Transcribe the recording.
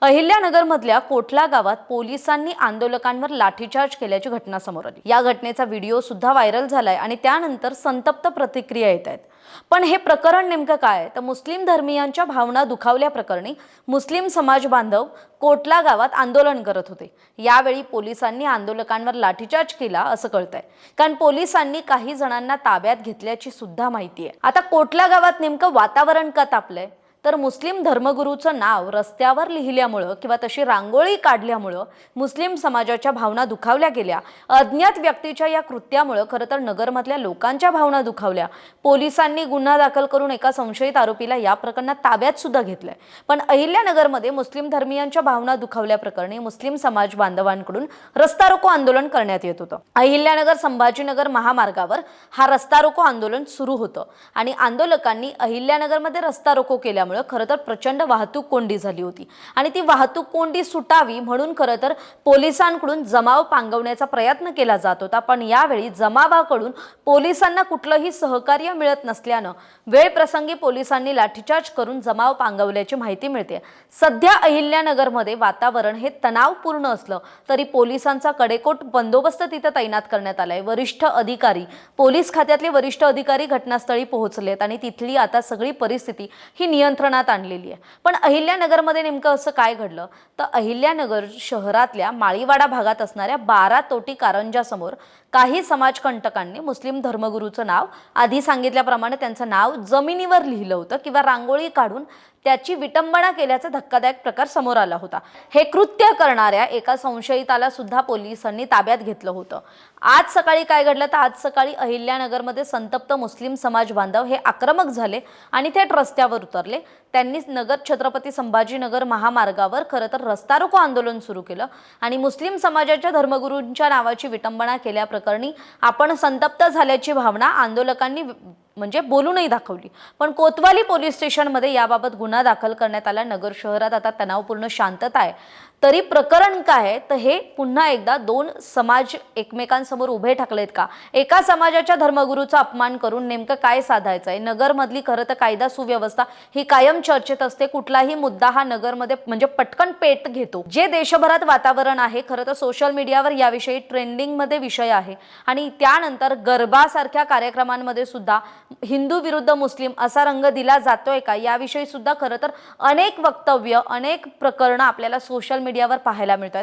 अहिल्यानगरमधल्या कोटला गावात पोलिसांनी आंदोलकांवर लाठीचार्ज केल्याची घटना समोर आली। या घटनेचा व्हिडिओ सुद्धा व्हायरल झालाय आणि त्यानंतर संतप्त प्रतिक्रिया येत आहेत। पण हे प्रकरण नेमकं काय तर मुस्लिम धर्मीयांच्या भावना दुखावल्या प्रकरणी मुस्लिम समाज बांधव कोटला गावात आंदोलन करत होते। यावेळी पोलिसांनी आंदोलकांवर लाठीचार्ज केला असं कळतंय, कारण पोलिसांनी काही जणांना ताब्यात घेतल्याची सुद्धा माहिती आहे। आता कोटला गावात नेमकं वातावरण का तापलंय तर मुस्लिम धर्मगुरूचं नाव रस्त्यावर लिहिल्यामुळे किंवा तशी रांगोळी काढल्यामुळे मुस्लिम समाजाच्या भावना दुखावल्या गेल्या। अज्ञात व्यक्तीच्या या कृत्यामुळे खरं तर नगरमधल्या लोकांच्या भावना दुखावल्या। पोलिसांनी गुन्हा दाखल करून एका संशयित आरोपीला या प्रकरणात ताब्यात सुद्धा घेतलंय। पण अहिल्यानगरमध्ये मुस्लिम धर्मीयांच्या भावना दुखावल्या प्रकरणी मुस्लिम समाज बांधवांकडून रस्ता रोको आंदोलन करण्यात येत होतं। अहिल्यानगर संभाजीनगर महामार्गावर हा रस्ता रोको आंदोलन सुरू होतं आणि आंदोलकांनी अहिल्यानगरमध्ये रस्ता रोको केल्यामुळे खरं तर प्रचंड वाहतूक कोंडी झाली होती आणि ती वाहतूक कोंडी सुटावी म्हणून खरं तर पोलिसांकडून जमाव पांगवण्याचा प्रयत्न केला जात होता। पण यावेळी जमावाकडून पोलिसांना कुठलंही सहकार्य मिळत नसल्यानं वेळ प्रसंगी पोलिसांनी लाठीचार्ज करून जमाव पांगवल्याची माहिती मिळते। सध्या अहिल्यानगरमध्ये वातावरण हे तणावपूर्ण असलं तरी पोलिसांचा कडेकोट बंदोबस्त तिथे तैनात करण्यात आलाय। वरिष्ठ अधिकारी, पोलीस खात्यातले वरिष्ठ अधिकारी घटनास्थळी पोहोचलेत आणि तिथली आता सगळी परिस्थिती ही नियंत्रणात आणलेली आहे। पण अहिल्यानगरमध्ये नेमकं असं काय घडलं तर अहिल्यानगर शहरातल्या माळीवाडा भागात असणाऱ्या 12 तोटी कारंजासमोर काही समाजकंटकांनी मुस्लिम धर्मगुरूचं नाव, आधी सांगितल्याप्रमाणे त्यांचं नाव जमिनीवर लिहिलं होतं किंवा रांगोळी काढून त्याची विटंबना केल्याचा धक्कादायक प्रकार समोर आला होता। हे कृत्य करणाऱ्या एका संशयिताला सुद्धा पोलिसांनी ताब्यात घेतलं होतं। आज सकाळी काय घडलं तर आज सकाळी अहिल्यानगरमध्ये संतप्त मुस्लिम समाज बांधव हे आक्रमक झाले आणि थेट रस्त्यावर उतरले। त्यांनी नगर छत्रपती संभाजीनगर महामार्गावर खरं तर रस्ता रोको आंदोलन सुरू केलं आणि मुस्लिम समाजाच्या धर्मगुरूंच्या नावाची विटंबना केल्याप्रकरणी आपण संतप्त झाल्याची भावना आंदोलकांनी म्हणजे बोलूनही दाखवली। पण कोतवाली पोलीस स्टेशनमध्ये याबाबत गुन्हा दाखल करण्यात आला। नगर शहरात आता तणावपूर्ण शांतता आहे। तरी प्रकरण काय आहे तर हे पुन्हा एकदा दोन समाज एकमेकांसमोर उभे ठाकलेत का? एका समाजाच्या धर्मगुरूचा अपमान करून नेमकं काय साधायचं आहे? नगरमधली खरं तर कायदा सुव्यवस्था ही कायम चर्चेत असते। कुठलाही मुद्दा हा नगरमध्ये म्हणजे पटकन पेट घेतो। जे देशभरात वातावरण आहे खरं तर सोशल मीडियावर याविषयी ट्रेंडिंगमध्ये विषय आहे आणि त्यानंतर गरबासारख्या कार्यक्रमांमध्ये सुद्धा हिंदू विरुद्ध मुस्लिम असा रंग दिला जातोय का याविषयी सुद्धा खरं तर अनेक वक्तव्य, अनेक प्रकरणं आपल्याला सोशल मीडियावर पाहायला मिळतात।